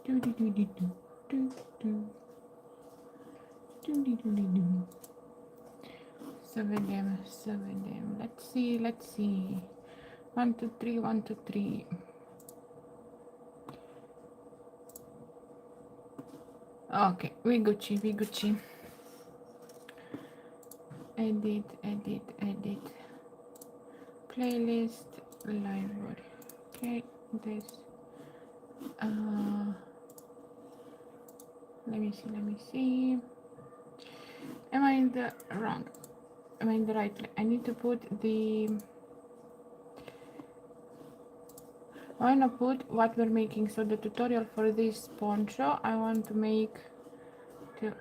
Do do do do do do do do do do do. Să vedem, să vedem. Let's see, let's see. 1, 2, 3, 1, 2, 3. Okay, we Gucci, we Gucci. Edit, edit, edit. Playlist, library. Okay, this. Let me see, let me see. Am I in the wrong? Am I in the right place? I need to put the. I want to put what we're making. So the tutorial for this poncho, I want to make to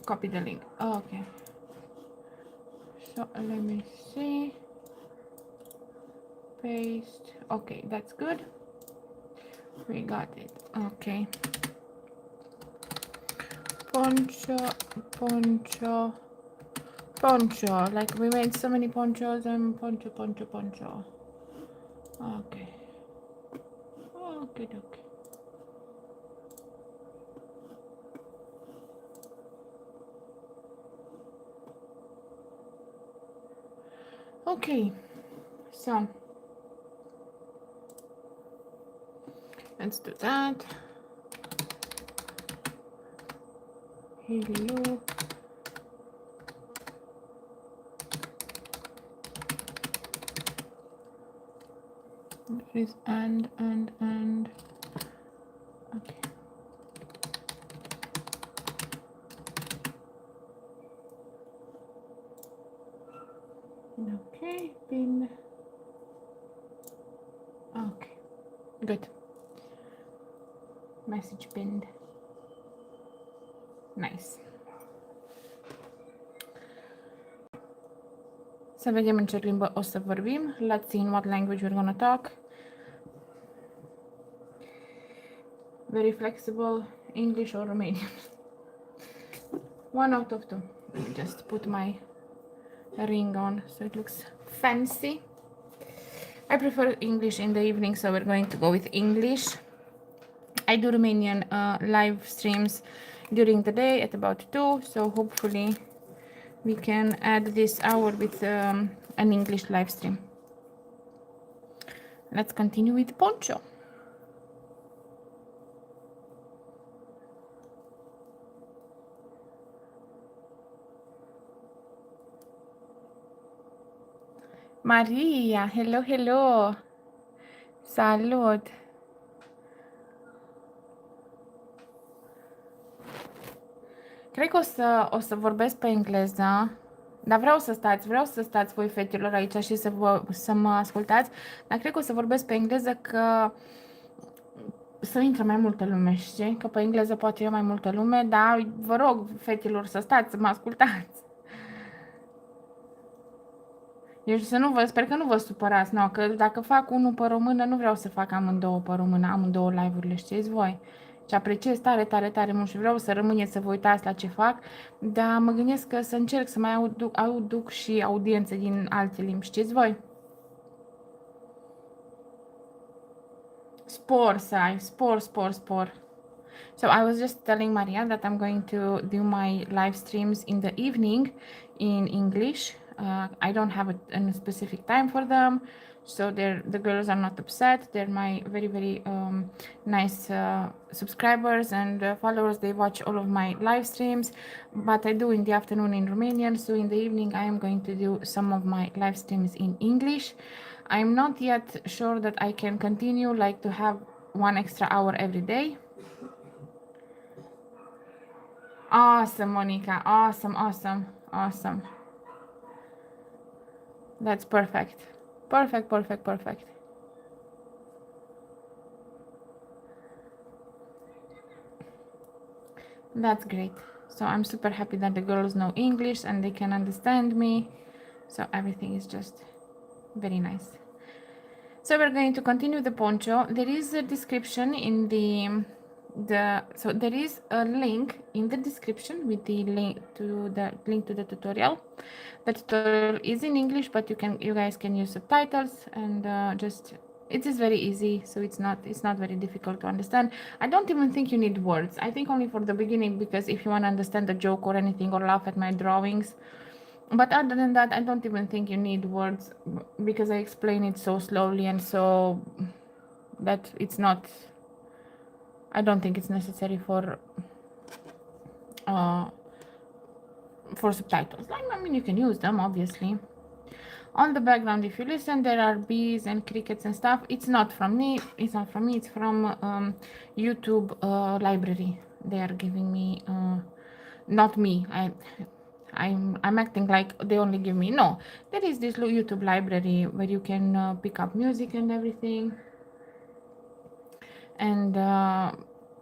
copy the link. Oh, okay. So let me see. Paste. Okay, that's good. We got it. Okay. Poncho, poncho, poncho. Like we made so many ponchos and poncho, poncho, poncho. Okay. Okay, okay. Okay. So let's do that. Hello. This is and. Okay. Okay, pin. Okay, good. Message pinned. Nice. Să vedem în ce limbă o să vorbim. Let's see in what language we're gonna talk. Very flexible, English or Romanian. 1 out of 2. Let me just put my ring on so it looks fancy. I prefer English in the evening, so we're going to go with English. I do Romanian live streams during the day at about 2, so hopefully we can add this hour with an English live stream. Let's continue with poncho. Maria, hello, hello. Salut. Cred că o să vorbesc pe engleză, dar vreau să stați voi fetelor aici și să mă ascultați, dar cred că o să vorbesc pe engleză că să intre mai multă lume, știi? Că pe engleză poate e mai multă lume, dar vă rog, fetelor, să stați, să mă ascultați. Eu sper că nu vă supărați, no, că dacă fac unul pe română, nu vreau să fac amândouă pe română, amândouă live-urile, știți voi? Și apreciez tare, tare, tare mult și vreau să rămâneți să vă uitați la ce fac, dar mă gândesc că să încerc să mai aduc și audiențe din alte limbi, știți voi? Spor să ai, spor. So I was just telling Maria that I'm going to do my live streams in the evening in English. I don't have a specific time for them, so the girls are not upset. They're my very, very nice subscribers and followers. They watch all of my live streams, but I do in the afternoon in Romanian, so in the evening I am going to do some of my live streams in English. I'm not yet sure that I can continue, like to have 1 extra hour every day. Awesome, Monica. Awesome. That's perfect. Perfect. That's great. So I'm super happy that the girls know English and they can understand me. So everything is just very nice. So we're going to continue the poncho. There is a description in so there is a link in the description with the link to the tutorial. The tutorial is in English, but you guys can use subtitles and just It is very easy, so it's not very difficult to understand. I don't even think you need words. I think only for the beginning, because if you want to understand the joke or anything or laugh at my drawings. But other than that, I don't even think you need words, because I explain it so slowly and so that it's not, I don't think it's necessary uh, for subtitles. I mean, you can use them, obviously. On the background, if you listen, there are bees and crickets and stuff. It's not from me. It's not from me. It's from YouTube library. They are giving me, not me. I'm acting like they only give me. No, there is this little YouTube library where you can pick up music and everything, and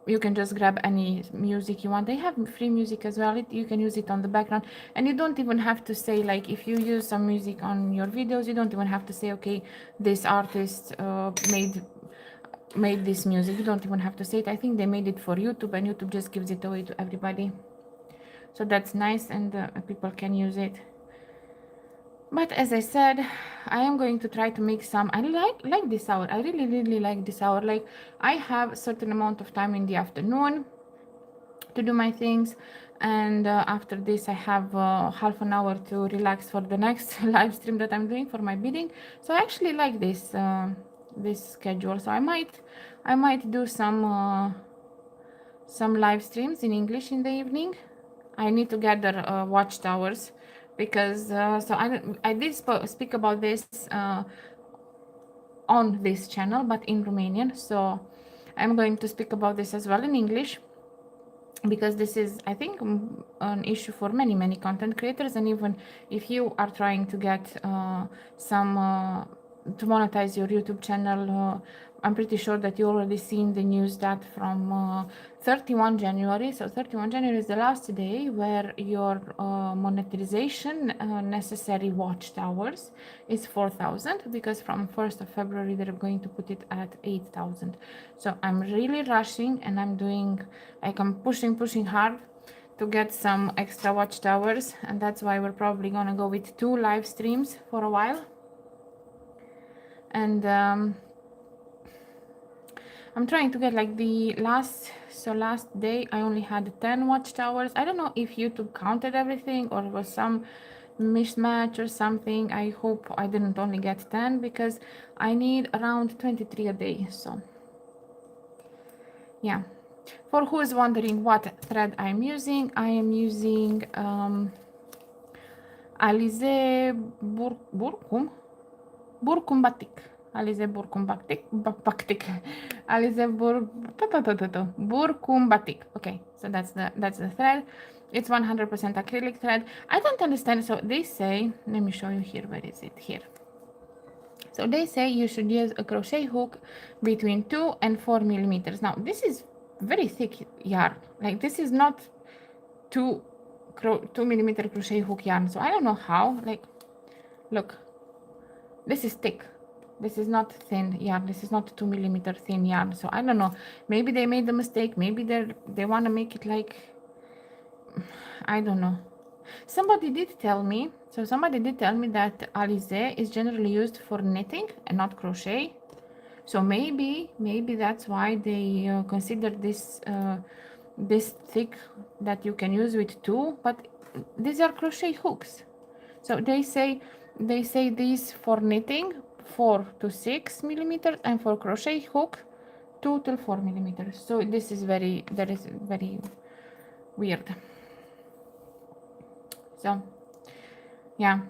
you can just grab any music you want. They have free music as well. You can use it on the background, and you don't even have to say, like, if you use some music on your videos, you don't even have to say, okay, this artist made this music. You don't even have to say it. I think they made it for YouTube, and YouTube just gives it away to everybody, so that's nice, and people can use it. But as I said, I am going to try to make some. I like this hour. I really like this hour. Like, I have a certain amount of time in the afternoon to do my things, and after this I have half an hour to relax for the next live stream that I'm doing for my bidding. So I actually like this this schedule. So I might do some live streams in English in the evening. I need to gather watchtowers, because so I did speak about this on this channel, but in Romanian. So I'm going to speak about this as well in English, because this is, I think, an issue for many content creators. And even if you are trying to get some to monetize your YouTube channel, I'm pretty sure that you already seen the news that from 31 January, so 31 January is the last day where your monetization necessary watchtowers is 4,000, because from 1st of February they're going to put it at 8,000. So I'm really rushing, and I'm doing, like, I'm pushing hard to get some extra watchtowers, and that's why we're probably gonna go with 2 live streams for a while. And I'm trying to get, like, the last day I only had 10 watchtowers. I don't know if YouTube counted everything or was some mismatch or something. I hope I didn't only get 10, because I need around 23 a day. So yeah, for who is wondering what thread I'm using, I am using Alize Burkum Batik. Alize Burkum Batik. Alize Burkum Batik. Okay, so that's the thread. It's 100% acrylic thread. I don't understand. So they say, let me show you here. Where is it? Here. So they say you should use a crochet hook between 2 and 4 millimeters. Now this is very thick yarn. Like, this is not 2 millimeter crochet hook yarn. So I don't know how. Like, look, this is thick. This is not thin yarn. This is not 2 millimeter thin yarn. So I don't know. Maybe they made a mistake. Maybe they want to make it like, I don't know. Somebody did tell me that alize is generally used for knitting and not crochet. So maybe that's why they consider this this thick that you can use with 2, but these are crochet hooks. So they say these for knitting 4 to 6 millimeters, and for crochet hook 2 to 4 millimeters. So this is very weird. So yeah,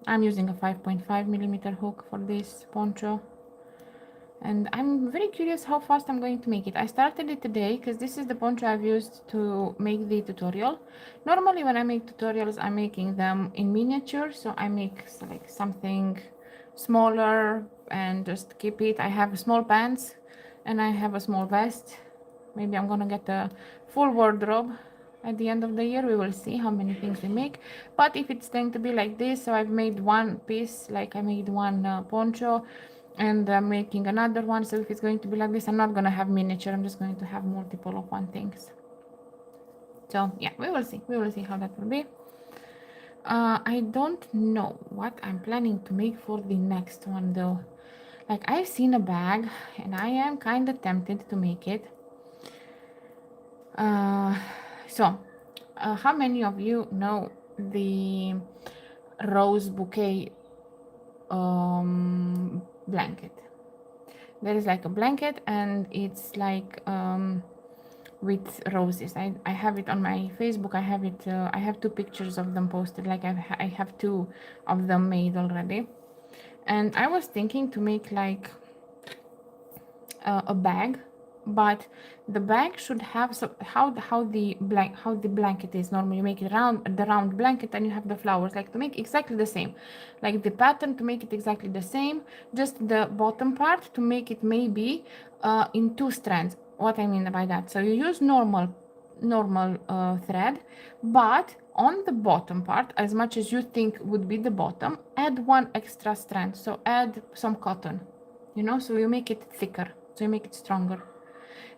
I'm using a 5.5 millimeter hook for this poncho, and I'm very curious how fast I'm going to make it. I started it today because this is the poncho I've used to make the tutorial. Normally when I make tutorials, I'm making them in miniature, so I make like something smaller and just keep it. I have small pants and I have a small vest. Maybe I'm gonna get a full wardrobe at the end of the year. We will see how many things we make. But if it's going to be like this, so I've made one piece, like I made one poncho, and I'm making another one. So if it's going to be like this, I'm not gonna have miniature, I'm just going to have multiple of one things. So yeah, we will see how that will be. I don't know what I'm planning to make for the next one though. Like I've seen a bag and I am kind of tempted to make it. uh, so how many of you know the rose bouquet blanket? There is like a blanket and it's like with roses. I have it on my Facebook. I have it I have two pictures of them posted. Like I have two of them made already, and I was thinking to make like a bag, but the bag should have, so how the blanket is normally, you make it round, the round blanket, and you have the flowers, like to make exactly the same, like the pattern to make it exactly the same, just the bottom part to make it maybe in two strands. What I mean by that, so you use normal thread, but on the bottom part, as much as you think would be the bottom, add one extra strand, so add some cotton, you know, so you make it thicker, so you make it stronger.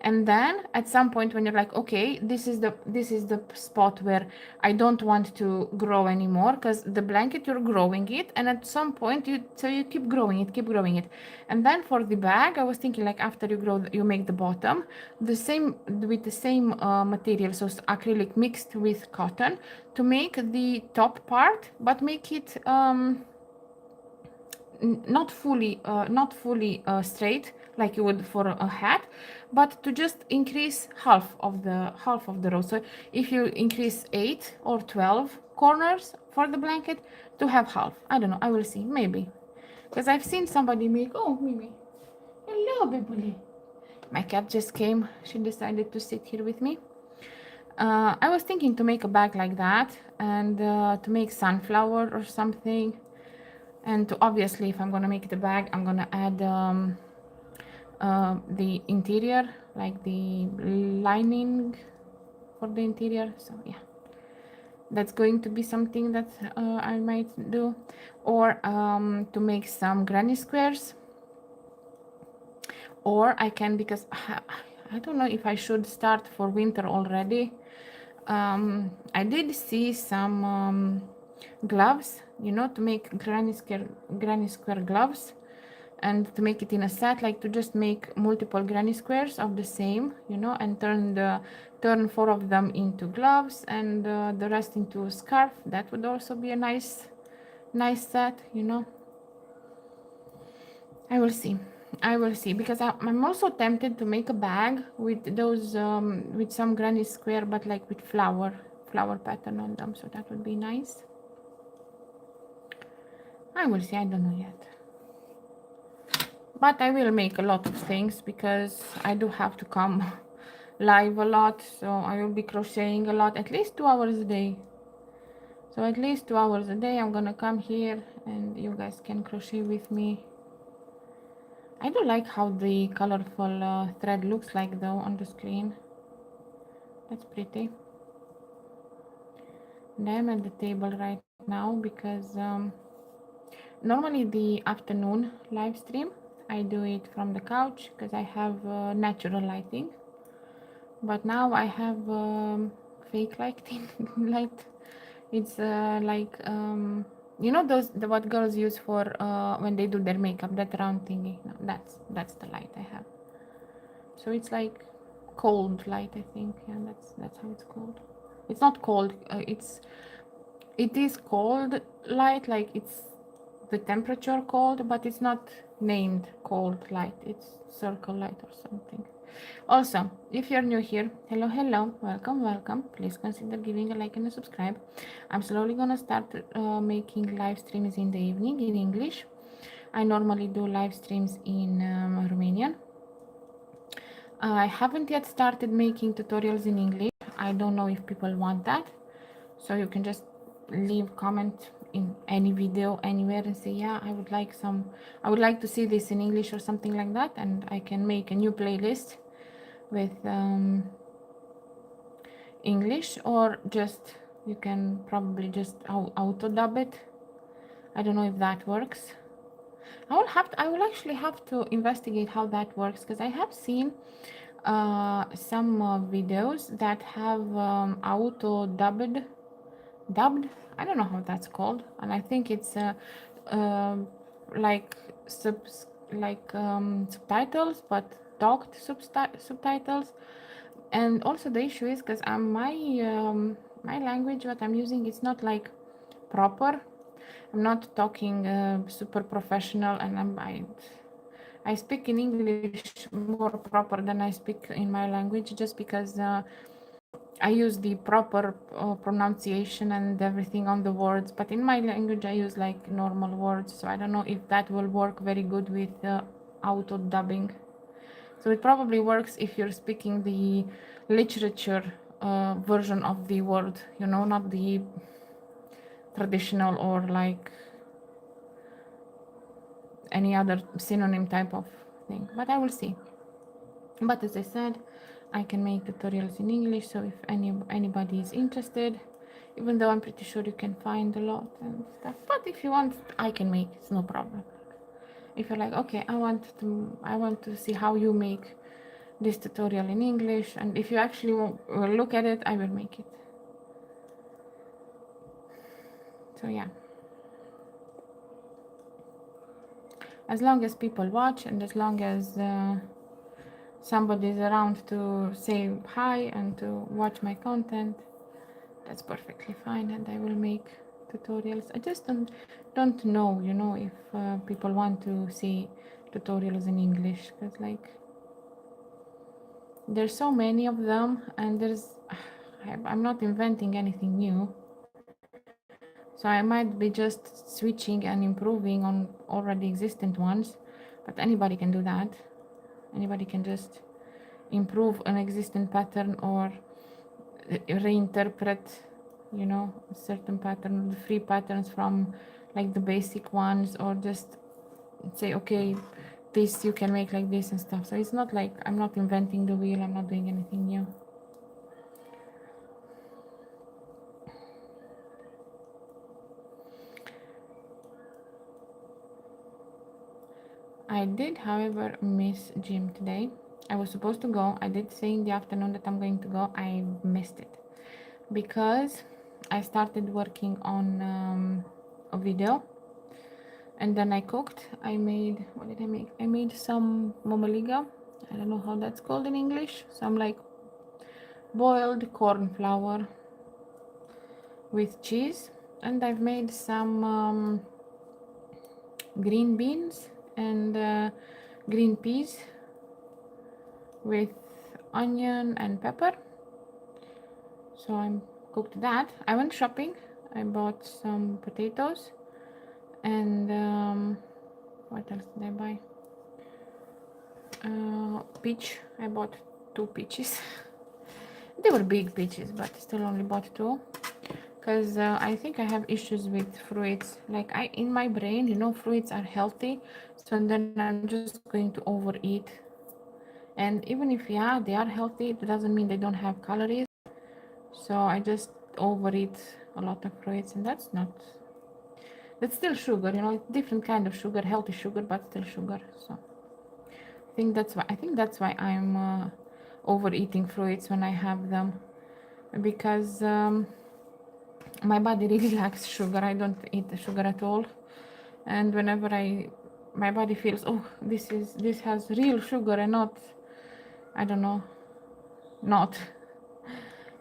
And then at some point when you're like, okay, this is the spot where I don't want to grow anymore, because the blanket, you're growing it, and at some point you keep growing it. And then for the bag, I was thinking, like, after you grow, you make the bottom the same with the same material, so acrylic mixed with cotton, to make the top part, but make it not fully straight like you would for a hat, but to just increase half of the row. So if you increase 8 or 12 corners for the blanket, to have half. I don't know, I will see, maybe, because I've seen somebody make. Oh, Mimi, hello, baby. My cat just came. She decided to sit here with me. I was thinking to make a bag like that, and to make sunflower or something. And to, obviously, if I'm gonna make the bag, I'm gonna add the interior, like the lining for the interior. So yeah, that's going to be something that I might do. Or to make some granny squares. Or I can, because I don't know if I should start for winter already. I did see some gloves, you know, to make granny square gloves, and to make it in a set, like to just make multiple granny squares of the same, you know, and turn 4 of them into gloves, and the rest into a scarf. That would also be a nice set, you know. I will see, because I'm also tempted to make a bag with those with some granny square, but like with flower pattern on them, so that would be nice. I will see, I don't know yet, but I will make a lot of things, because I do have to come live a lot, so I will be crocheting a lot, at least 2 hours a day. So at least 2 hours a day I'm gonna come here, and you guys can crochet with me. I do like how the colorful thread looks like though on the screen. That's pretty. And I'm at the table right now because normally the afternoon live stream I do it from the couch because I have natural lighting, but now I have fake lighting. light. It's like you know what girls use for when they do their makeup, that round thingy. No, that's the light I have. So it's like cold light, I think. Yeah, that's how it's called. It's not cold. It is cold light, like it's the temperature cold, but it's not named cold light. It's circle light or something. Also, if you're new here, hello, welcome. Please consider giving a like and a subscribe. I'm slowly gonna start making live streams in the evening in English. I normally do live streams in Romanian. I haven't yet started making tutorials in English. I don't know if people want that, so you can just leave comment in any video anywhere and say, yeah, I would like to see this in English or something like that, and I can make a new playlist with English, or just you can probably just auto dub it. I don't know if that works. I will actually have to investigate how that works, because I have seen some videos that have auto dubbed. I don't know how that's called, and I think it's like like subtitles, but talked subtitles. And also the issue is because my language, what I'm using, it's not like proper. I'm not talking super professional, and I speak in English more proper than I speak in my language, just because I use the proper pronunciation and everything on the words. But in my language, I use like normal words, so I don't know if that will work very good with auto dubbing. So it probably works if you're speaking the literature version of the word, you know, not the traditional or like any other synonym type of thing, but I will see. But as I said, I can make tutorials in English, so if anybody is interested, even though I'm pretty sure you can find a lot and stuff, but if you want, I can make, it's no problem. If you're like, okay, I want to see how you make this tutorial in English, and if you actually will look at it, I will make it. So yeah, as long as people watch and as long as somebody's around to say hi and to watch my content, that's perfectly fine, and I will make tutorials. I just don't know, you know, if people want to see tutorials in English, because like there's so many of them, and I'm not inventing anything new, so I might be just switching and improving on already existent ones, but anybody can do that. Anybody can just improve an existing pattern or reinterpret, you know, a certain pattern, the free patterns from like the basic ones, or just say, okay, this you can make like this and stuff. So it's not like I'm not inventing the wheel, I'm not doing anything new. I did, however, miss gym today. I was supposed to go. I did say in the afternoon that I'm going to go. I missed it because I started working on a video, and then I cooked. I made, what did I make? I made some momoliga. I don't know how that's called in English. Some like boiled corn flour with cheese, and I've made some green beans and green peas with onion and pepper. So I cooked that. I went shopping. I bought some potatoes and what else did I buy? Peach. I bought 2 peaches. They were big peaches, but still only bought 2, because I think I have issues with fruits. Like in my brain, you know, fruits are healthy, so then I'm just going to overeat. And even if, yeah, they are healthy, it doesn't mean they don't have calories. So I just overeat a lot of fruits, and that's still sugar, you know, different kind of sugar, healthy sugar, but still sugar. So I think that's why I'm overeating fruits when I have them, because my body really likes sugar. I don't eat the sugar at all, and whenever my body feels, oh, this has real sugar and not, I don't know, not,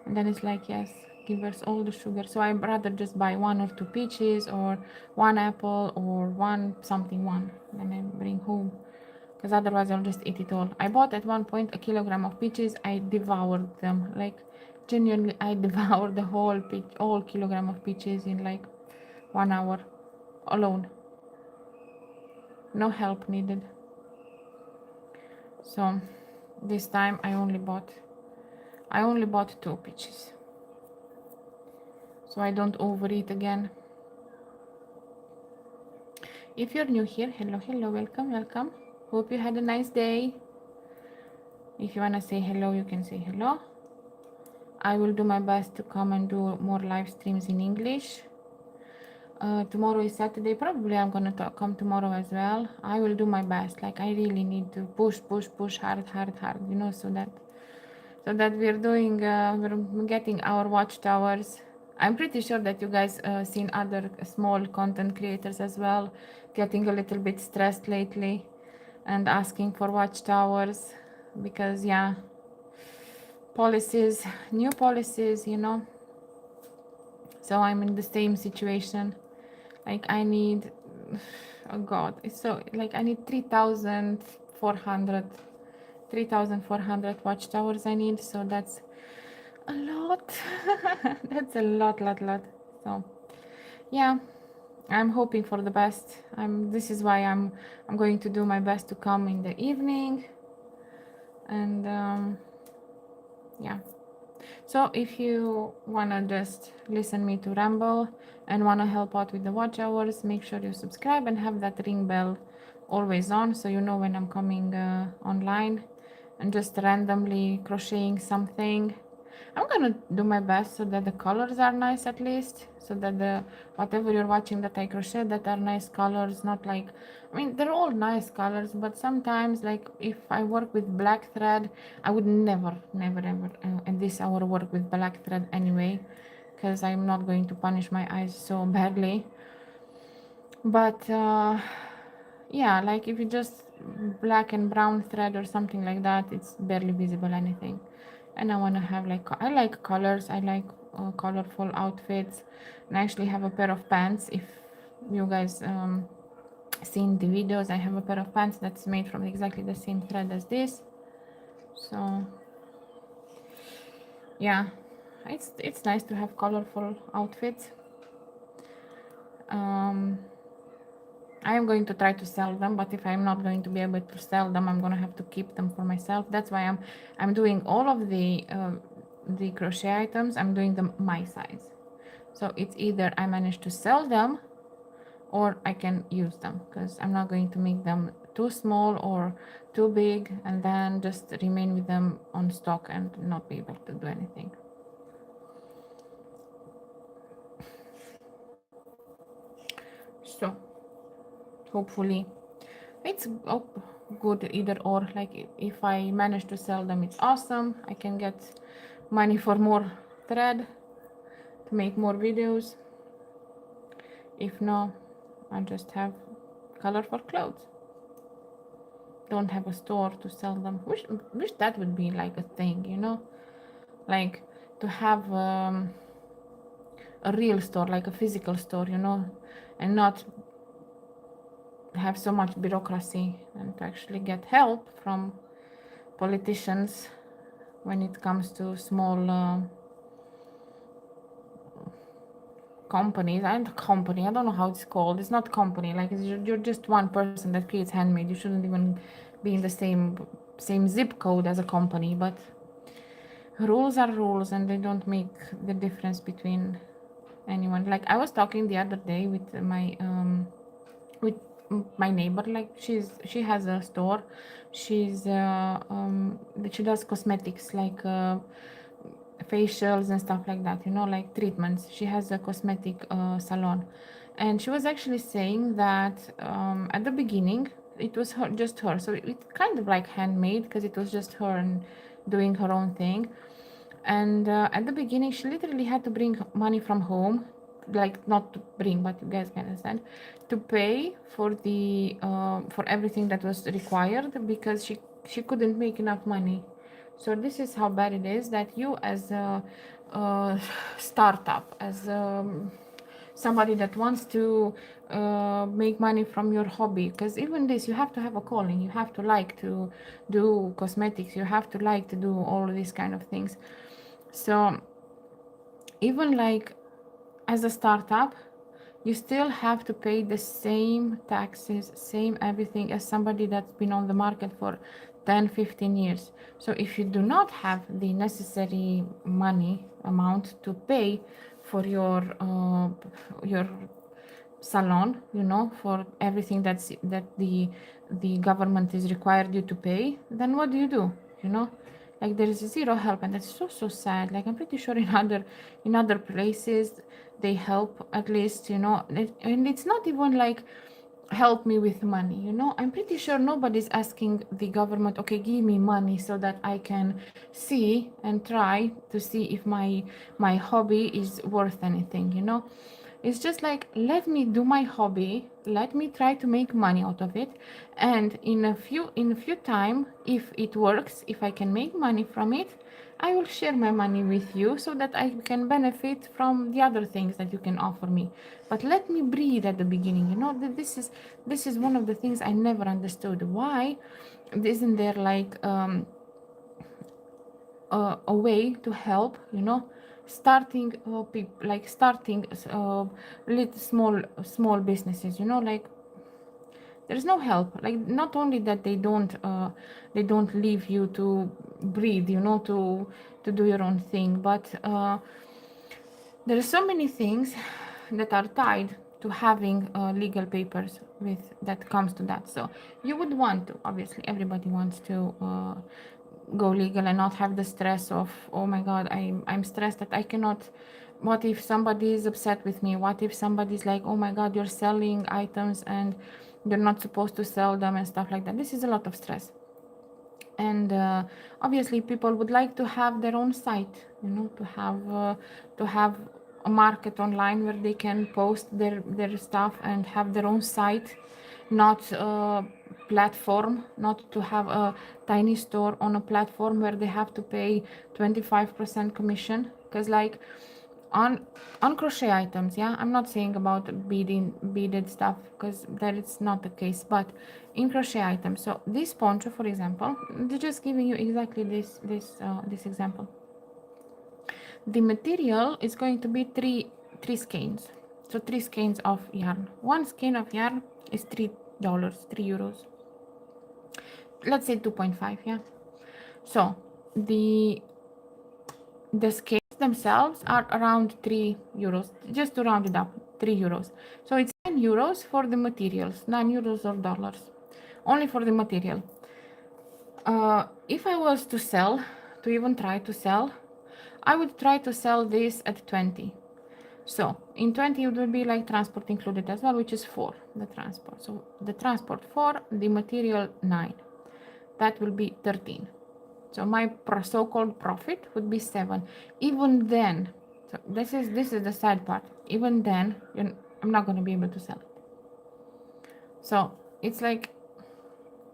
and then it's like, yes, give us all the sugar. So I'd rather just buy 1 or 2 peaches or 1 apple or one something, then I bring home, because otherwise I'll just eat it all. I bought at one point a kilogram of peaches. I devoured them, like genuinely. I devoured the whole kilogram of peaches in like 1 hour alone, no help needed. So this time I only bought 2 peaches, so I don't overeat again. If you're new here, hello, welcome. Hope you had a nice day. If you want to say hello, you can say hello. I will do my best to come and do more live streams in English. Tomorrow is Saturday. Probably I'm gonna come tomorrow as well. I will do my best. Like, I really need to push hard, you know, so that we're getting our watchtowers. I'm pretty sure that you guys seen other small content creators as well getting a little bit stressed lately. and asking for watchtowers, because yeah, policies, new policies, you know. So I'm in the same situation. Like I need, oh god, it's so, like I need 3,400, 3,400 watchtowers I need, so that's a lot. That's a lot. So yeah, I'm hoping for the best. This is why I'm going to do my best to come in the evening. And yeah, so if you wanna just listen me to ramble and wanna help out with the watch hours, make sure you subscribe and have that ring bell always on, so you know when I'm coming online and just randomly crocheting something. I'm gonna do my best so that the colors are nice, at least, so that the whatever you're watching that I crochet, that are nice colors, not like, I mean, they're all nice colors, but sometimes, like if I work with black thread, I would never ever at this hour work with black thread anyway, because I'm not going to punish my eyes so badly. But yeah, like if you just black and brown thread or something like that, it's barely visible anything. And I want to have like, I like colors, I like colorful outfits. And I actually have a pair of pants. If you guys seen the videos, I have a pair of pants that's made from exactly the same thread as this. So yeah, it's nice to have colorful outfits. I am going to try to sell them, but if I'm not going to be able to sell them, I'm going to have to keep them for myself. That's why I'm doing all of the crochet items, I'm doing them my size. So it's either I manage to sell them or I can use them, because I'm not going to make them too small or too big and then just remain with them on stock and not be able to do anything. So hopefully it's good either or. Like if I manage to sell them, it's awesome. I can get money for more thread to make more videos. If no, I just have colorful clothes. Don't have a store to sell them. Wish that would be like a thing, you know, like to have a real store, like a physical store, you know, and not have so much bureaucracy, and to actually get help from politicians when it comes to small companies. And company, I don't know how it's called, it's not company, like you're just one person that creates handmade. You shouldn't even be in the same zip code as a company, but rules are rules and they don't make the difference between anyone. Like I was talking the other day with my neighbor. Like she has a store. She does cosmetics, like facials and stuff like that, you know, like treatments. She has a cosmetic salon, and she was actually saying that at the beginning it was just her, so it's kind of like handmade because it was just her and doing her own thing. And at the beginning she literally had to bring money from home, like not to bring, but you guys can understand, to pay for the for everything that was required, because she couldn't make enough money. So this is how bad it is, that you as a startup, as somebody that wants to make money from your hobby, because even this, you have to have a calling, you have to like to do cosmetics, you have to like to do all of these kind of things. So even like as a startup, you still have to pay the same taxes, same everything as somebody that's been on the market for 10-15 years. So if you do not have the necessary money amount to pay for your salon, you know, for everything that the government is required you to pay, then what do, you know? Like there is zero help, and that's so sad. Like I'm pretty sure in other places they help, at least, you know. And it's not even like help me with money, you know. I'm pretty sure nobody's asking the government, okay, give me money so that I can see and try to see if my hobby is worth anything, you know. It's just like, let me do my hobby, let me try to make money out of it, and in a few time, if it works, if I can make money from it, I will share my money with you so that I can benefit from the other things that you can offer me. But let me breathe at the beginning. You know, this is one of the things I never understood. Why isn't there like a way to help, you know, starting starting little small businesses, you know, like there's no help. Like, not only that they don't leave you to breathe, you know, to do your own thing, but there are so many things that are tied to having legal papers with that comes to that. So you would want to, obviously everybody wants to go legal and not have the stress of, oh my god, I'm stressed that I cannot, what if somebody is upset with me, what if somebody's like, oh my god, you're selling items and you're not supposed to sell them and stuff like that. This is a lot of stress. And obviously people would like to have their own site, you know, to have a market online where they can post their stuff and have their own site, not a platform, not to have a tiny store on a platform where they have to pay 25% commission. Because like on crochet items, yeah, I'm not saying about beaded stuff because that is not the case, but in crochet items, so this poncho, for example, they're just giving you exactly this example. The material is going to be three skeins, so 3 skeins of yarn. One skein of yarn is $3, €3, let's say 2.5, yeah. So the skeins themselves are around €3, just to round it up, €3. So it's €9 for the materials, €9 or dollars, only for the material. If I was to sell, to even try to sell, I would try to sell this at 20. So in 20 it would be like transport included as well, which is 4, the transport. So the transport 4, the material 9, that will be 13. So my so-called profit would be 7. Even then, so this is the sad part. Even then, I'm not going to be able to sell it. So it's like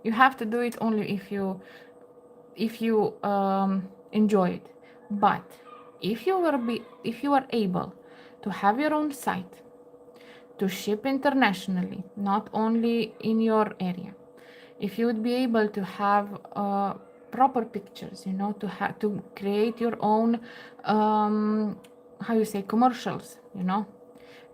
you have to do it only if you enjoy it. But if you are able to have your own site, to ship internationally, not only in your area, if you would be able to have proper pictures, you know, to create your own how you say, commercials, you know,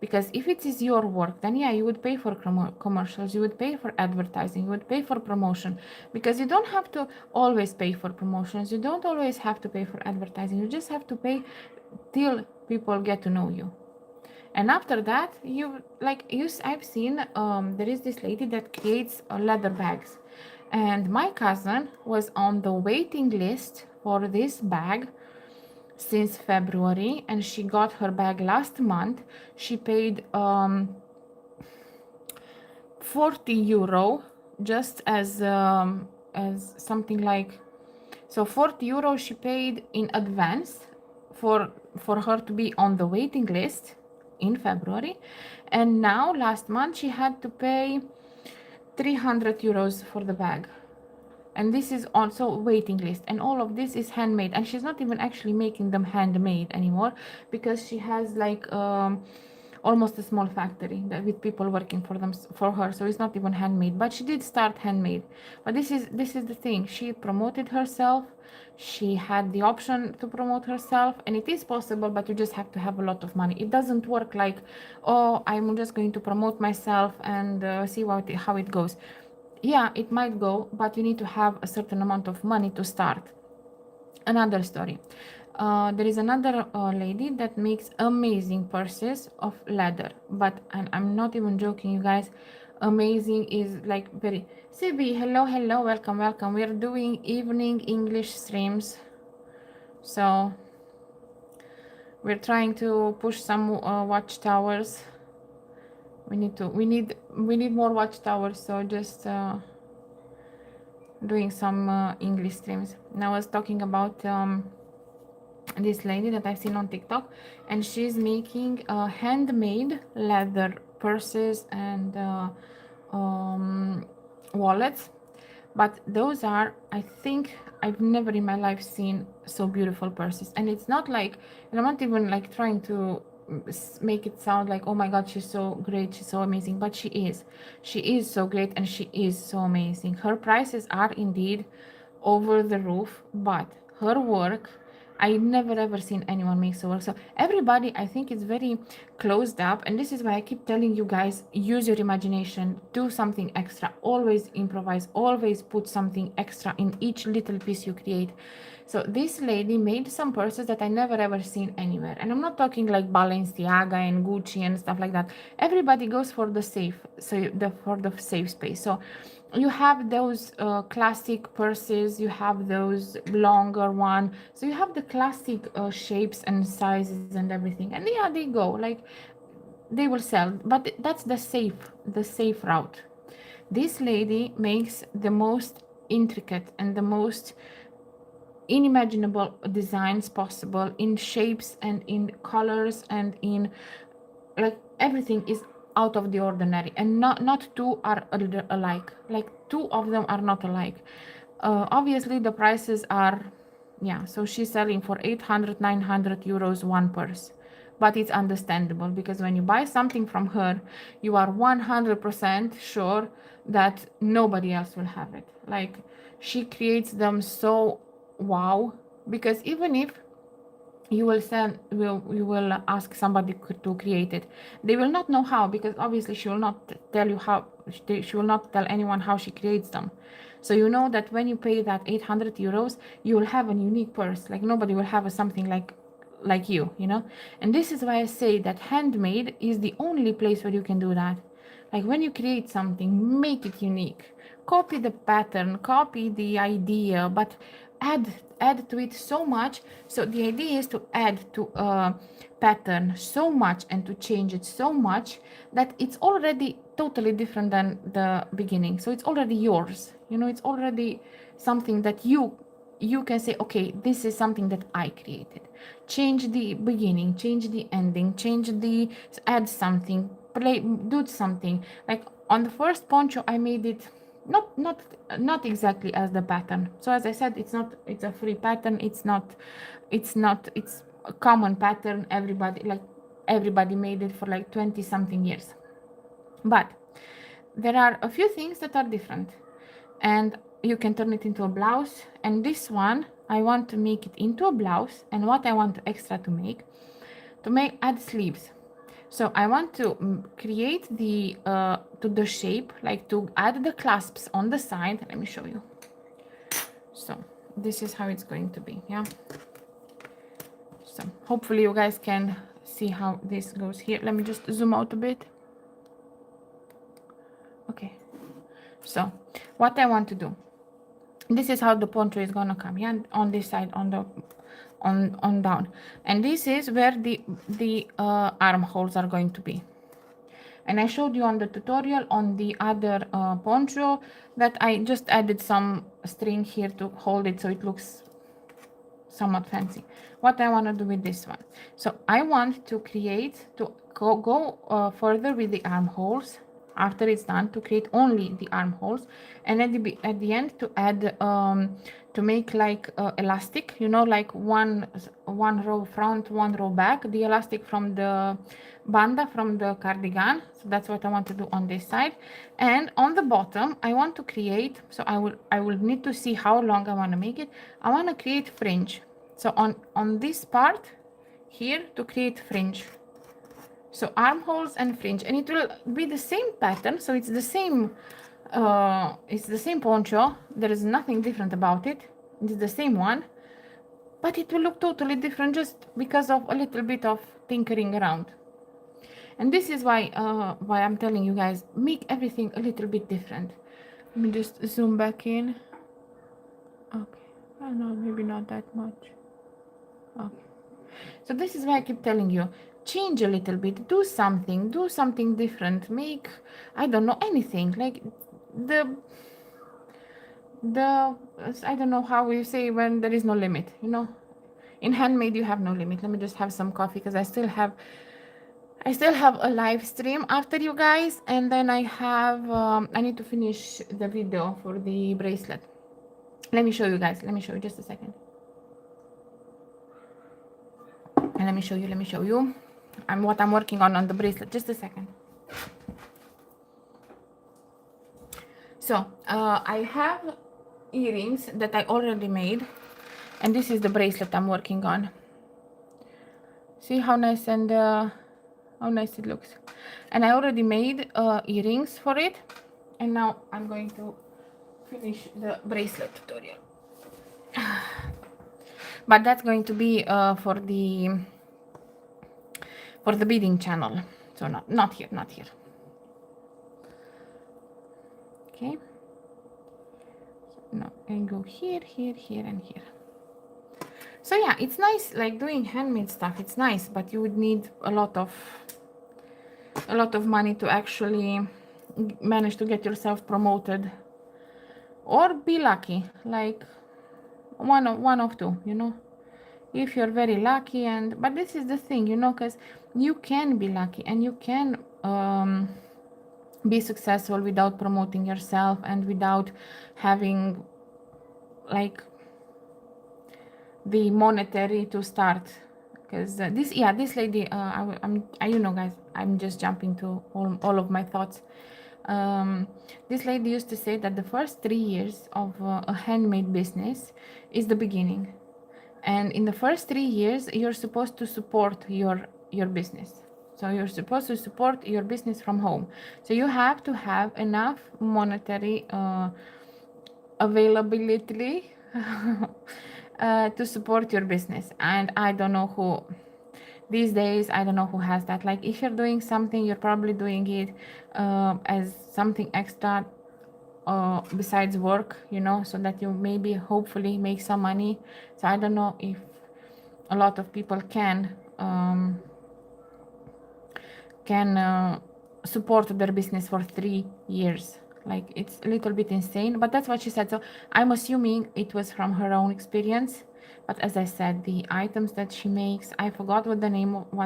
because if it is your work, then yeah, you would pay for commercials, you would pay for advertising, you would pay for promotion, because you don't have to always pay for promotions, you don't always have to pay for advertising, you just have to pay till people get to know you. And after that, I've seen there is this lady that creates leather bags, and my cousin was on the waiting list for this bag since February, and she got her bag last month. She paid €40 just as something like, so €40 she paid in advance for her to be on the waiting list in February, and now last month she had to pay €300 for the bag. And this is also waiting list, and all of this is handmade, and she's not even actually making them handmade anymore, because she has like almost a small factory with people working for her, so it's not even handmade, but she did start handmade. But this is the thing, she promoted herself, she had the option to promote herself, and it is possible, but you just have to have a lot of money. It doesn't work like, oh, I'm just going to promote myself and see how it goes. Yeah, it might go, but you need to have a certain amount of money to start. Another story. There is another lady that makes amazing purses of leather, but I'm not even joking, you guys. Amazing is like very. CB, hello, welcome. We're doing evening English streams, so we're trying to push some watchtowers. We need more watchtowers, so just doing some English streams. Now I was talking about this lady that I've seen on TikTok, and she's making handmade leather purses and wallets. But those are, I think, I've never in my life seen so beautiful purses. And it's not like, and I'm not even like trying to make it sound like, oh my god, she's so great, she's so amazing, but she is so great, and she is so amazing. Her prices are indeed over the roof, but her work, I never ever seen anyone make so work. So everybody, I think, is very closed up, and this is why I keep telling you guys, use your imagination, do something extra, always improvise, always put something extra in each little piece you create. So this lady made some purses that I never ever seen anywhere, and I'm not talking like Balenciaga and Gucci and stuff like that. Everybody goes for the safe, so for the safe space. So you have those classic purses, you have those longer one, so you have the classic shapes and sizes and everything, and yeah, they go like they will sell, but that's the safe route. This lady makes the most intricate and the most unimaginable designs possible, in shapes and in colors and in, like, everything is out of the ordinary, and not two are alike, like two of them are not alike. Obviously the prices are, yeah, so she's selling for 800, 900 euros one purse, but it's understandable, because when you buy something from her, you are 100% sure that nobody else will have it. Like, she creates them so wow, because even if you will send you will ask somebody to create it, they will not know how, because obviously she will not tell you how, she will not tell anyone how she creates them. So you know that when you pay that 800 euros, you will have a unique purse, like nobody will have something like you know. And this is why I say that handmade is the only place where you can do that. Like, when you create something, make it unique, copy the pattern, copy the idea, but add to it so much. So the idea is to add to a pattern so much and to change it so much that it's already totally different than the beginning. So it's already yours, you know, it's already something that you can say, okay, this is something that I created. Change the beginning, change the ending, add something, do something. Like on the first poncho, I made it not exactly as the pattern. So as I said, it's a free pattern. It's a common pattern. Everybody made it for like 20 something years. But there are a few things that are different, and you can turn it into a blouse. And this one, I want to make it into a blouse. And what I want extra to add sleeves. So I want to create the shape, like to add the clasps on the side. Let me show you. So this is how it's going to be, yeah. So hopefully you guys can see how this goes here. Let me just zoom out a bit. Okay, so what I want to do, this is how the poncho is gonna come, yeah, on this side, on down, and this is where the armholes are going to be. And I showed you on the tutorial on the other poncho that I just added some string here to hold it so it looks somewhat fancy. What I want to do with this one, so I want to go further with the armholes. After it's done, to create only the armholes, and at the end to add to make like elastic, you know, like one row front, one row back, the elastic from the banda, from the cardigan. So that's what I want to do on this side. And on the bottom I want to create, so I will need to see how long I want to make it. I want to create fringe, so on this part here, to create fringe. So armholes and fringe, and it will be the same pattern. So it's the same poncho. There is nothing different about it. It's the same one, but it will look totally different just because of a little bit of tinkering around. And this is why I'm telling you guys, make everything a little bit different. Let me just zoom back in. Okay, I don't know, maybe not that much. Okay, so this is why I keep telling you, change a little bit, do something different, make, I don't know, anything, like the I don't know how you say when there is no limit, you know, In handmade you have no limit. Let me just have some coffee because I still have a live stream after you guys, and then I need to finish the video for the bracelet. Let me show you guys. Let me show you just a second. And let me show you. What I'm working on the bracelet. Just a second. So I have earrings that I already made, and this is the bracelet I'm working on. See how nice and how nice it looks. And I already made earrings for it, and now I'm going to finish the bracelet tutorial. But that's going to be for the beading channel, so not here. Okay, no, and go here, and here. So yeah, it's nice, like doing handmade stuff, it's nice, but you would need a lot of money to actually manage to get yourself promoted, or be lucky, like one of two, you know. If you're very lucky, but this is the thing, you know, because you can be lucky and you can be successful without promoting yourself and without having like the monetary to start. Because this lady, you know guys, I'm just jumping to all of my thoughts. This lady used to say that the first 3 years of a handmade business is the beginning, and in the first 3 years you're supposed to support your business. So you're supposed to support your business from home. So you have to have enough monetary availability to support your business. And I don't know who these days, I don't know who has that. Like if you're doing something, you're probably doing it as something extra besides work, you know, so that you maybe hopefully make some money. So I don't know if a lot of people can support their business for 3 years. Like it's a little bit insane, but that's what she said. So I'm assuming it was from her own experience. But as I said, the items that she makes, I forgot what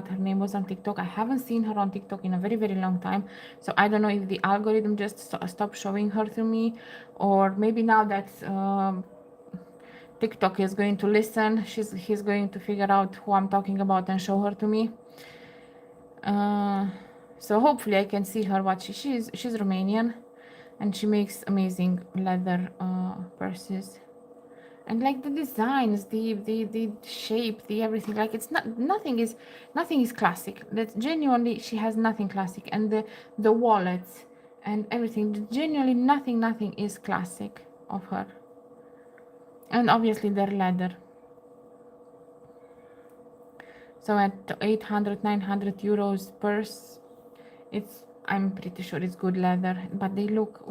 her name was on TikTok. I haven't seen her on TikTok in a very, very long time. So I don't know if the algorithm just stopped showing her to me, or maybe now that TikTok is going to listen, he's going to figure out who I'm talking about and show her to me. So hopefully I can see her. She's Romanian, and she makes amazing leather purses. And like the designs, the shape, the everything, like it's nothing is classic. That's genuinely, she has nothing classic. And the wallets and everything, genuinely nothing is classic of her. And obviously they're leather. So at 800-900 euros purse, I'm pretty sure it's good leather, but they look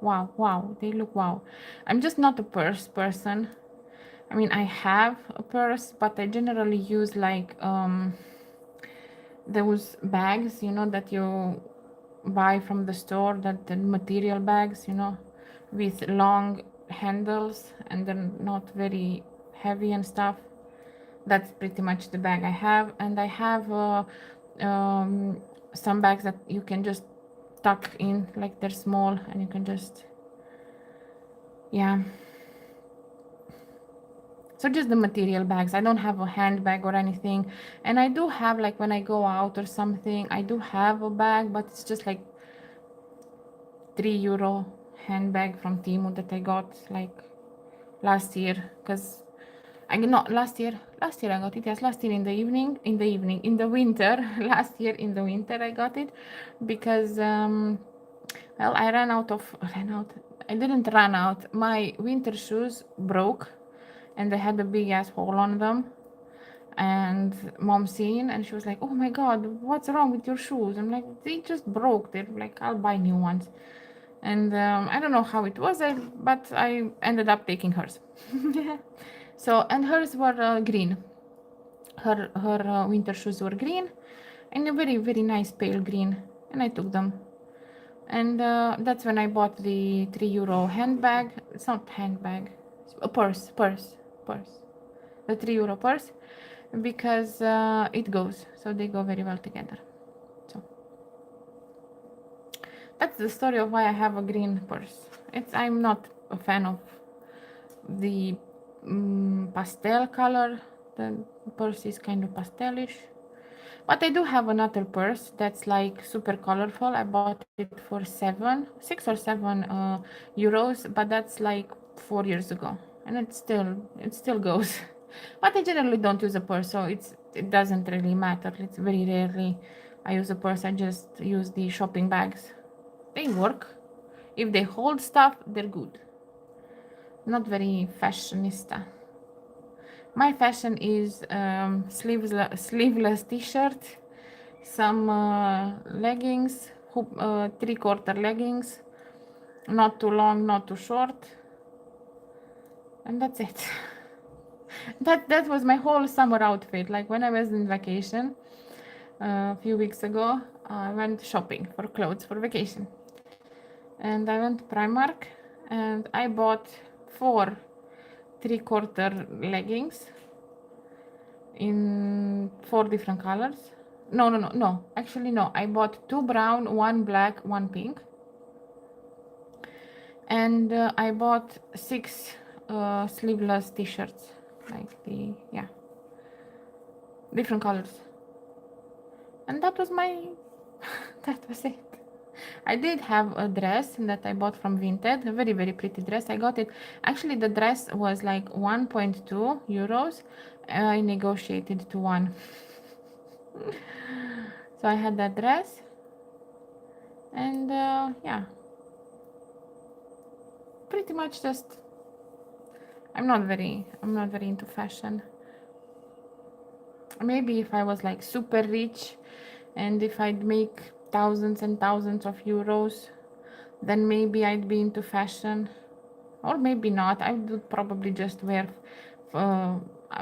wow, they look wow. I'm just not a purse person. I mean, I have a purse, but I generally use like those bags, you know, that you buy from the store, that the material bags, you know, with long handles and then not very heavy and stuff. That's pretty much the bag I have. And I have some bags that you can just tuck in, like they're small and you can just, yeah. So just the material bags. I don't have a handbag or anything. And I do have, like when I go out or something, I do have a bag, but it's just like €3 handbag from Temu that I got like last year. Because last year I got it. Yes, last year in the winter. Last year in the winter I got it because well, I didn't run out. My winter shoes broke and they had a big ass hole on them, and mom seen and she was like, oh my god, what's wrong with your shoes? I'm like, they just broke. They're like, I'll buy new ones. And I don't know how it was, but I ended up taking hers. So, and hers were green. Her winter shoes were green, and a very, very nice pale green, and I took them. And that's when I bought the €3 handbag. It's not handbag, a purse. the €3 purse, because it goes, so they go very well together. So that's the story of why I have a green purse. I'm not a fan of the pastel color. The purse is kind of pastelish. But I do have another purse that's like super colorful. I bought it for 6 or 7 euros, but that's like 4 years ago, and it still goes. But I generally don't use a purse, so it doesn't really matter. It's very rarely I use a purse. I just use the shopping bags. They work. If they hold stuff, they're good. Not very fashionista. My fashion is sleeveless t-shirt, some leggings, 3/4 leggings, not too long, not too short, and that's it. that was my whole summer outfit. Like when I was in vacation a few weeks ago, I went shopping for clothes for vacation, and I went to Primark and I bought 4 3/4 leggings in 4 different colors. No, actually no, I bought 2 brown, 1 black, 1 pink, and I bought 6 sleeveless t-shirts, like different colors, and that was my that was it. I did have a dress that I bought from Vinted, a very, very pretty dress. I got it, actually the dress was like 1.2 euros. I negotiated to 1. So I had that dress, and yeah, pretty much just I'm not very into fashion. Maybe if I was like super rich and if I'd make thousands and thousands of euros, then maybe I'd be into fashion, or maybe not. I would probably just wear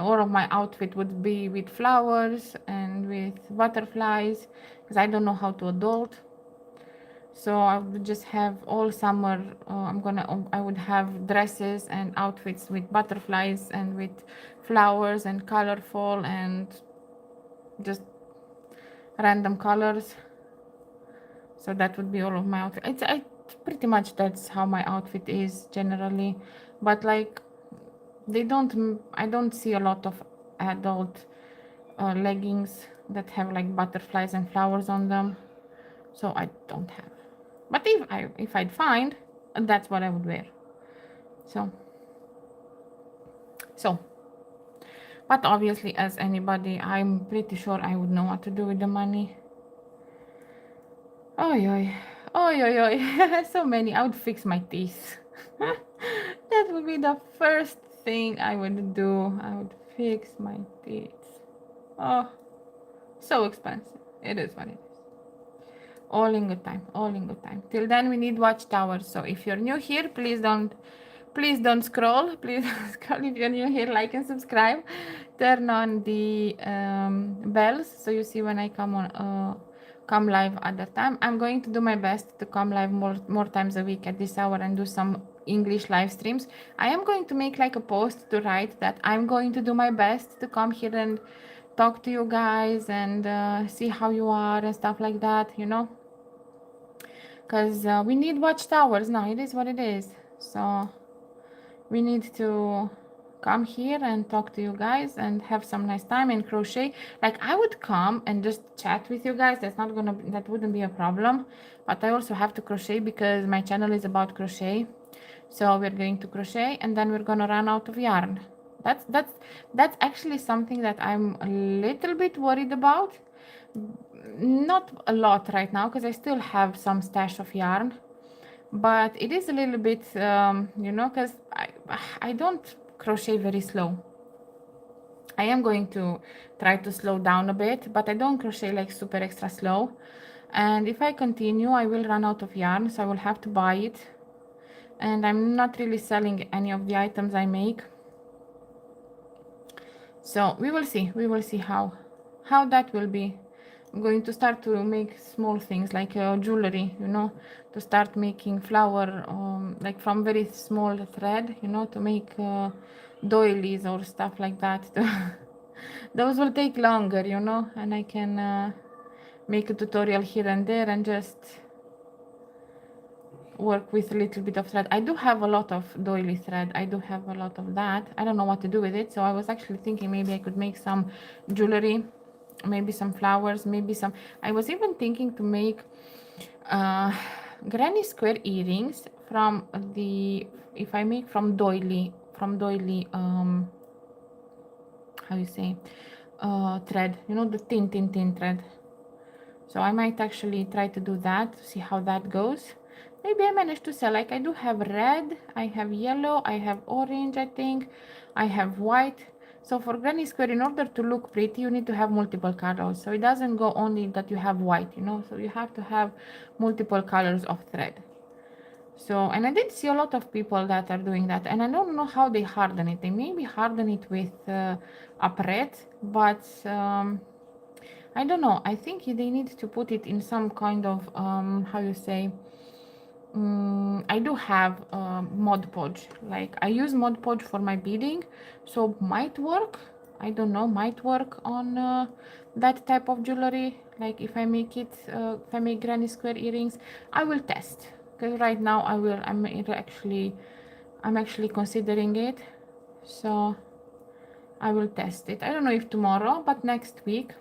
all of my outfit would be with flowers and with butterflies, because I don't know how to adult. So I would just have all summer, I would have dresses and outfits with butterflies and with flowers and colorful and just random colors. So that would be all of my outfit. Pretty much that's how my outfit is generally. But like I don't see a lot of adult leggings that have like butterflies and flowers on them, so I don't have. But if I'd find, that's what I would wear. So but obviously, as anybody, I'm pretty sure I would know what to do with the money. Oi. So many. I would fix my teeth. That would be the first thing I would do. I would fix my teeth. Oh, so expensive. It is what it is. All in good time. Till then, we need watchtowers. So if you're new here, please don't scroll. Please don't scroll. If you're new here, like and subscribe. Turn on the bells so you see when I come live at that time. I'm going to do my best to come live more times a week at this hour and do some English live streams. I am going to make like a post to write that I'm going to do my best to come here and talk to you guys and see how you are and stuff like that, because we need watchtowers now. It is what it is. So we need to come here and talk to you guys and have some nice time and crochet. Like I would come and just chat with you guys. That wouldn't be a problem. But I also have to crochet because my channel is about crochet. So we're going to crochet and then we're gonna run out of yarn. That's actually something that I'm a little bit worried about. Not a lot right now because I still have some stash of yarn, but it is a little bit because I don't crochet very slow. I am going to try to slow down a bit, but I don't crochet like super extra slow, and if I continue I will run out of yarn, so I will have to buy it, and I'm not really selling any of the items I make. So we will see how that will be. I'm going to start to make small things like jewelry, to start making flower like from very small thread, to make doilies or stuff like that. Those will take longer, you know, and I can make a tutorial here and there and just work with a little bit of thread. I do have a lot of doily thread. I do have a lot of that. I don't know what to do with it, so I was actually thinking maybe I could make some jewelry, maybe some flowers, maybe some. I was even thinking to make uh, granny square earrings from the, if I make from doily, how you say, thread, you know, the thin thread. So I might actually try to do that to see how that goes. Maybe I managed to sell, like I do have red, I have yellow, I have orange, I think, I have white. So for granny square, in order to look pretty, you need to have multiple colors. So it doesn't go only that you have white, you know, so you have to have multiple colors of thread. So, and I did see a lot of people that are doing that, and I don't know how they harden it. They maybe harden it with apret, but I don't know. I think they need to put it in some kind of how you say. I do have Mod Podge. Like I use Mod Podge for my beading, so might work. I don't know. Might work on that type of jewelry. Like if I make it, if I make granny square earrings, I will test. Because right now I will. I'm actually considering it. So I will test it. I don't know if tomorrow, but next week.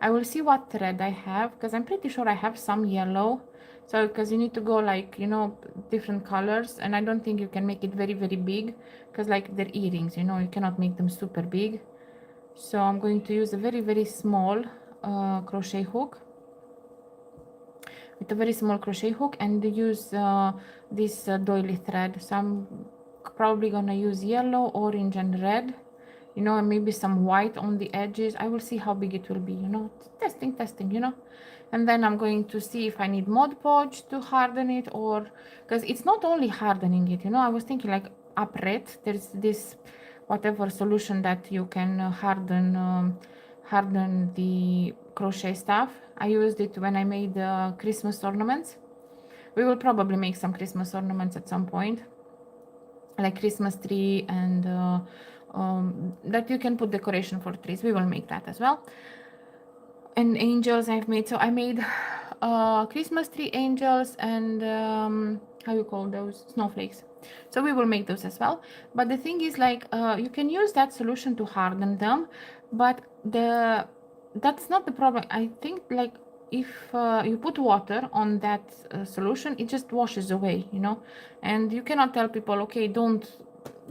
I will see what thread I have, because I'm pretty sure I have some yellow. So because you need to go like, you know, different colors, and I don't think you can make it very big, because like they're earrings, you know, you cannot make them super big. So I'm going to use a very small crochet hook, with a very small crochet hook, and use this doily thread. So I'm probably gonna use yellow, orange and red, you know, and maybe some white on the edges. I will see how big it will be, you know, testing, you know. And then I'm going to see if I need Mod Podge to harden it, or because it's not only hardening it, you know. I was thinking like apret, there's this whatever solution that you can harden the crochet stuff. I used it when I made Christmas ornaments. We will probably make some Christmas ornaments at some point, like Christmas tree, and that you can put decoration for trees. We will make that as well. And angels I've made. So I made Christmas tree angels and how you call those, snowflakes. So we will make those as well. But the thing is, like you can use that solution to harden them, but that's not the problem. I think like if you put water on that solution, it just washes away, you know. And you cannot tell people, okay, don't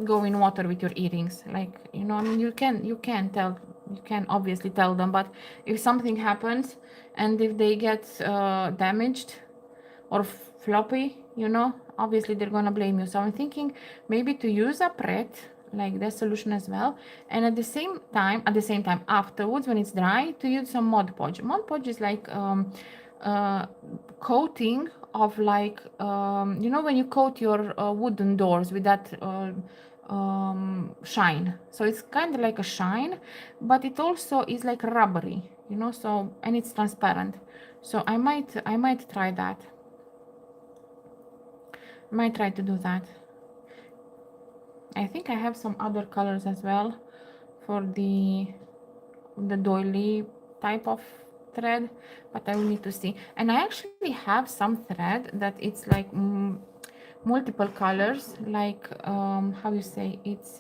go in water with your earrings, like, you know. I mean, you can tell, you can obviously tell them, but if something happens and if they get damaged or floppy, you know, obviously they're gonna blame you. So I'm thinking maybe to use a pret, like that solution as well, and at the same time afterwards, when it's dry, to use some Mod Podge. Mod Podge is like coating of like you know, when you coat your wooden doors with that shine. So it's kind of like a shine, but it also is like rubbery, you know. So, and it's transparent. So I might try that. I might try to do that. I think I have some other colors as well for the doily type of thread, but I will need to see. And I actually have some thread that it's like multiple colors, like how you say, it's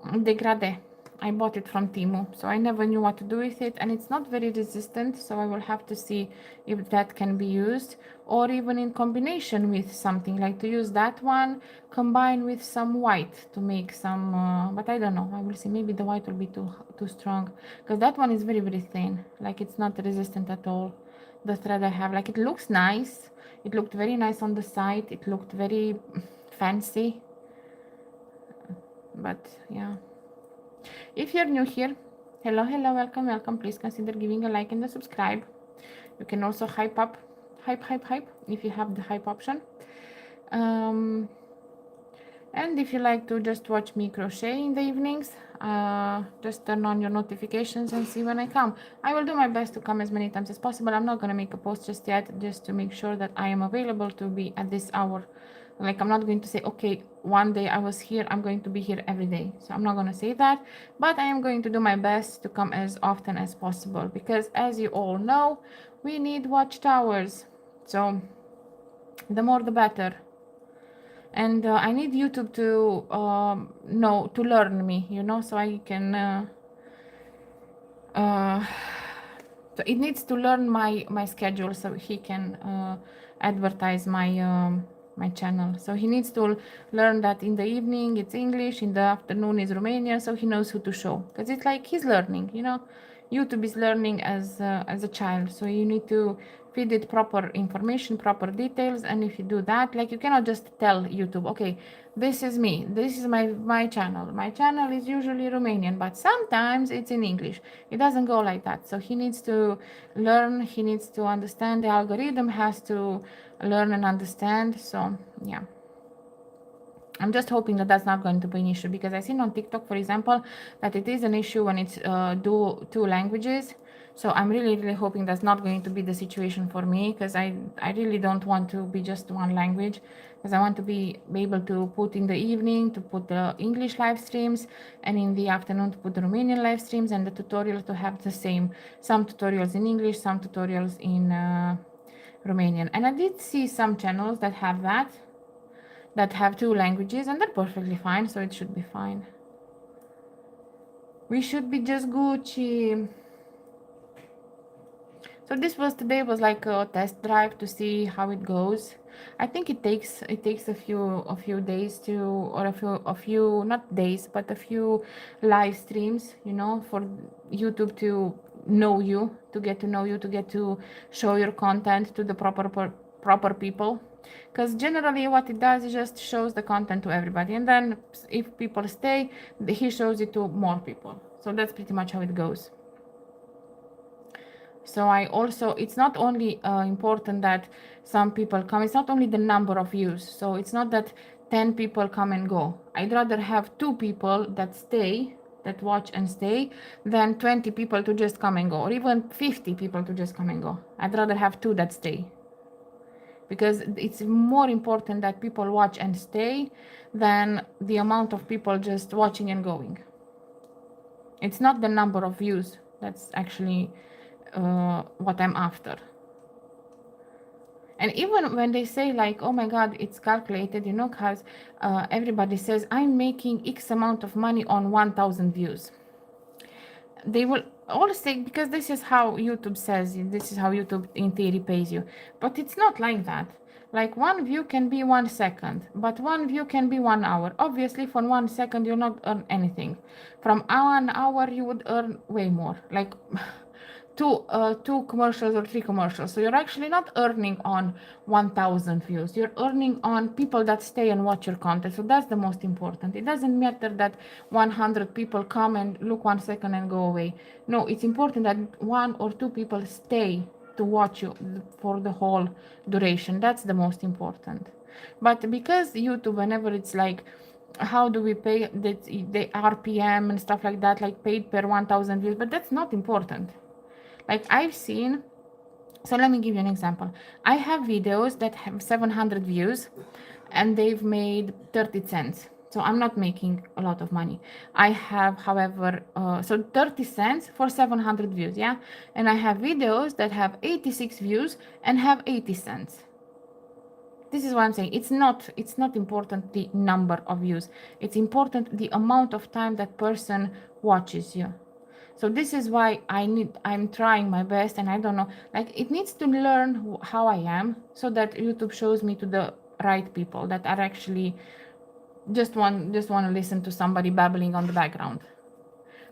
dégradé. I bought it from Temu, so I never knew what to do with it, and it's not very resistant, so I will have to see if that can be used, or even in combination with something, like to use that one combined with some white to make some but I don't know. I will see. Maybe the white will be too strong, because that one is very thin, like it's not resistant at all. The thread I have, like, it looks nice, it looked very nice on the side, it looked very fancy, but yeah. If you're new here, hello, welcome. Please consider giving a like and a subscribe. You can also hype if you have the hype option. And if you like to just watch me crochet in the evenings, just turn on your notifications and see when I come. I will do my best to come as many times as possible. I'm not going to make a post just yet, just to make sure that I am available to be at this hour Like, I'm not going to say, okay, one day I was here, I'm going to be here every day. So I'm not going to say that, but I am going to do my best to come as often as possible, because as you all know, we need watchtowers. So the more the better. And I need YouTube to know, to learn me, you know, so I can uh, so it needs to learn my schedule, so he can advertise my channel. So he needs to learn that in the evening it's English, in the afternoon is Romanian, so he knows who to show, because it's like he's learning, you know. YouTube is learning as a child, so you need to feed it proper information, proper details. And if you do that, like, you cannot just tell YouTube, okay, this is me, this is my channel. My channel is usually Romanian, but sometimes it's in English. It doesn't go like that. So he needs to learn, he needs to understand, the algorithm has to learn and understand. So yeah, I'm just hoping that that's not going to be an issue, because I've seen on TikTok, for example, that it is an issue when it's do two languages. So I'm really hoping that's not going to be the situation for me, because I really don't want to be just one language, because I want to be able to put in the evening, to put the English live streams, and in the afternoon to put the Romanian live streams, and the tutorials to have the same. Some tutorials in English, some tutorials in Romanian. And I did see some channels that have that have two languages, and they're perfectly fine, so it should be fine. We should be just Gucci. So this was today was like a test drive to see how it goes. I think it takes a few days to, or a few not days, but a few live streams, you know, for YouTube to know you, to get to know you, to get to show your content to the proper people. Because generally what it does is just shows the content to everybody, and then if people stay, he shows it to more people. So that's pretty much how it goes. So I also, it's not only important that some people come, it's not only the number of views. So it's not that 10 people come and go. I'd rather have 2 people that stay, that watch and stay, than 20 people to just come and go, or even 50 people to just come and go. I'd rather have 2 that stay, because it's more important that people watch and stay than the amount of people just watching and going. It's not the number of views that's actually what I'm after. And even when they say like, oh my god, it's calculated, you know, because everybody says I'm making X amount of money on 1,000 views. They will all say, because this is how YouTube says, this is how YouTube in theory pays you, but it's not like that. Like, one view can be 1 second, but one view can be 1 hour. Obviously for 1 second you'll not earn anything. From 1 hour you would earn way more, like two commercials or 3 commercials. So you're actually not earning on 1,000 views, you're earning on people that stay and watch your content. So that's the most important. It doesn't matter that 100 people come and look 1 second and go away. No, it's important that 1 or 2 people stay to watch you for the whole duration. That's the most important. But because YouTube, whenever it's like, how do we pay the RPM and stuff like that, like paid per 1,000 views, but that's not important. Like, I've seen, so let me give you an example. I have videos that have 700 views and they've made 30 cents. So I'm not making a lot of money. I have, however, so 30 cents for 700 views, yeah? And I have videos that have 86 views and have 80 cents. This is what I'm saying. It's not important the number of views. It's important the amount of time that person watches you. So this is why I'm trying my best, and I don't know, like, it needs to learn how I am, so that YouTube shows me to the right people that are actually just want to listen to somebody babbling on the background.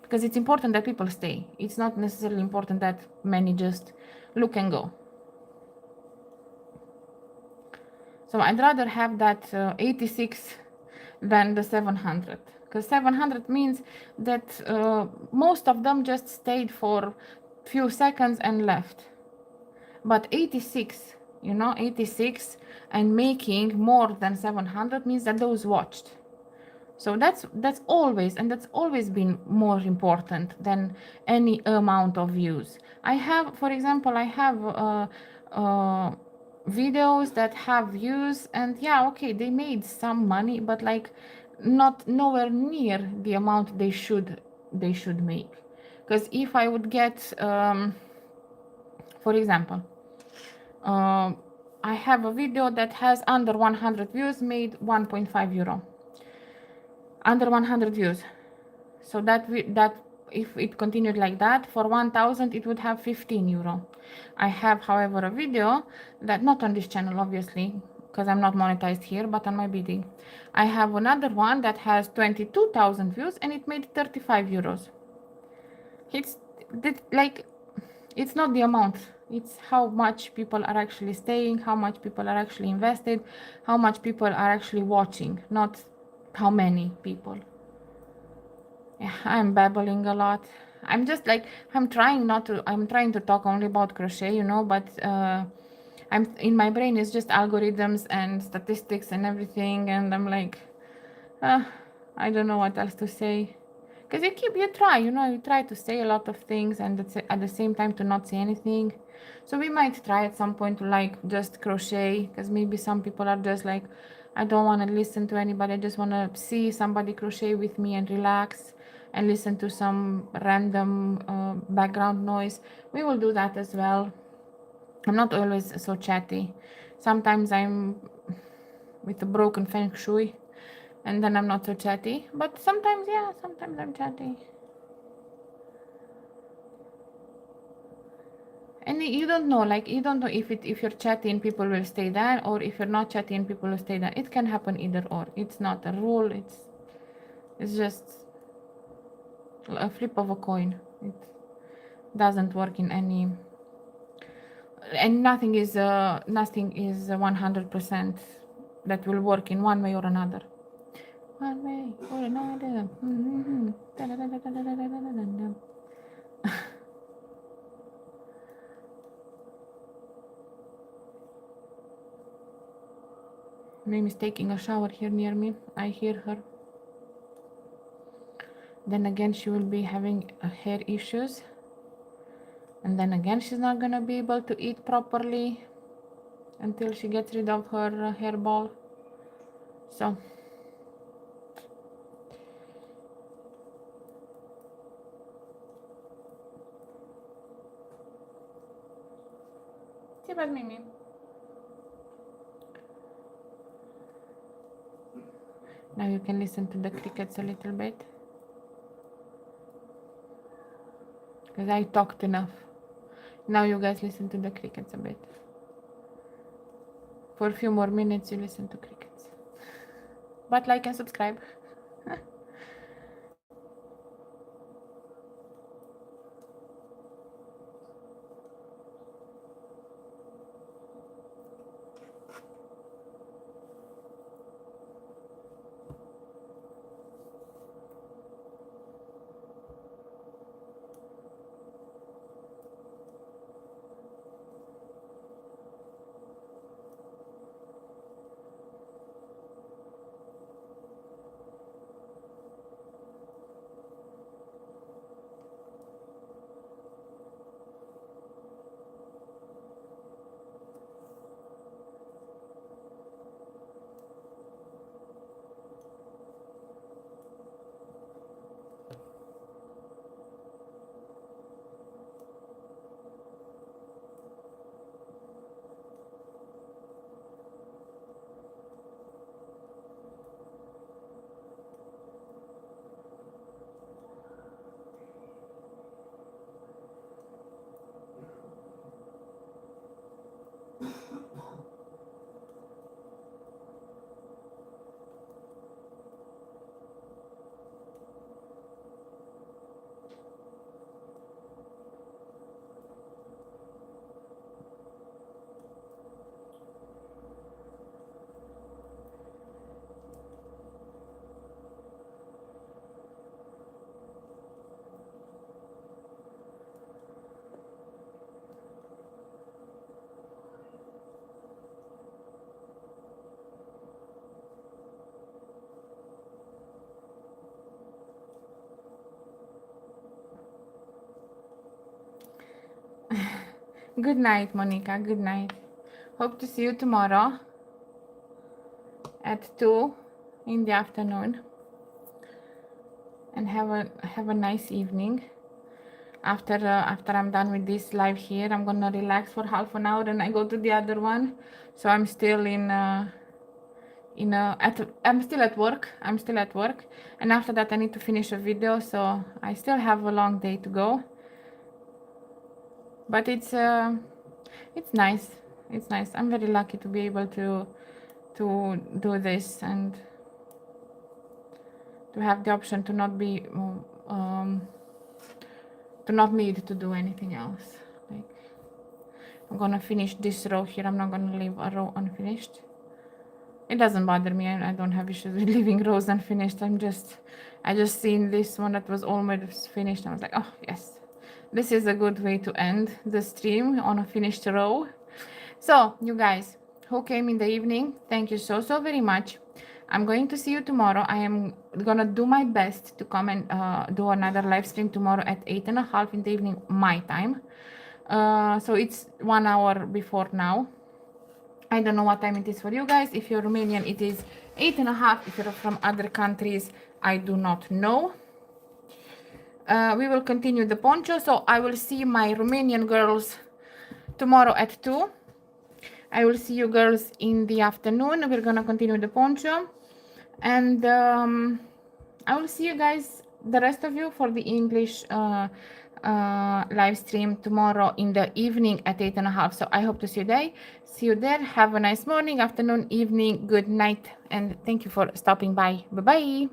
Because it's important that people stay. It's not necessarily important that many just look and go. So I'd rather have that 86 than the 700. Because 700 means that most of them just stayed for few seconds and left. But 86, you know, 86 and making more than 700 means that those watched. So that's always, and that's always been more important than any amount of views. I have, for example, videos that have views, and yeah, okay, they made some money, but like not nowhere near the amount they should make. Because if I would get for example, I have a video that has under 100 views, made 1.5 euro. Under 100 views. So that if it continued like that, for 1000 it would have 15 euro. I have, however, a video that, not on this channel obviously, because I'm not monetized here, but on my bidding. I have another one that has 22,000 views and it made 35 euros. It's like, it's not the amount, it's how much people are actually staying, how much people are actually invested, how much people are actually watching, not how many people. Yeah, I'm babbling a lot. I'm just like, I'm trying to talk only about crochet, but I'm in my brain is just algorithms and statistics and everything, and I'm like, uh, I don't know what else to say. Because you try to say a lot of things, and at the same time to not say anything. So we might try at some point to like just crochet, because maybe some people are just like, I don't want to listen to anybody, I just want to see somebody crochet with me and relax and listen to some random background noise. We will do that as well. I'm not always so chatty. Sometimes I'm with a broken feng shui, and then I'm not so chatty. But sometimes, yeah, sometimes I'm chatty. And you don't know, like, you don't know if you're chatty and people will stay there, or if you're not chatty and people will stay there. It can happen either or. It's not a rule. It's just a flip of a coin. It doesn't work in any, and nothing is 100% that will work in one way or another. One way or another. Mimi's taking a shower here near me. I hear her. Then again, she will be having hair issues. And then again, she's not gonna be able to eat properly until she gets rid of her hairball. So, see about Mimi. Now you can listen to the crickets a little bit. Because I talked enough. Now you guys listen to the crickets a bit. For a few more minutes, you listen to crickets. But like and subscribe. Good night, Monica. Good night. Hope to see you tomorrow at 2 in the afternoon, and have a nice evening. After I'm done with this live here, I'm gonna relax for half an hour and I go to the other one. So I'm still I'm still at work. And after that I need to finish a video, so I still have a long day to go. But it's nice. It's nice. I'm very lucky to be able to do this and to have the option to not be to not need to do anything else. Like, I'm gonna finish this row here. I'm not gonna leave a row unfinished. It doesn't bother me. I don't have issues with leaving rows unfinished. I just seen this one that was almost finished. I was like, oh yes, this is a good way to end the stream, on a finished row. So you guys who came in the evening, thank you so very much. I'm going to see you tomorrow. I am gonna do my best to come and do another live stream tomorrow at 8:30 in the evening, my time. So it's 1 hour before now. I don't know what time it is for you guys. If you're Romanian, it is 8:30. If you're from other countries, I do not know. We will continue the poncho. So I will see my Romanian girls tomorrow at 2. I will see you girls in the afternoon. We're gonna continue the poncho. And I will see you guys, the rest of you, for the English live stream tomorrow in the evening at 8:30. So I hope to see you there. Have a nice morning, afternoon, evening, good night, and thank you for stopping by. Bye bye.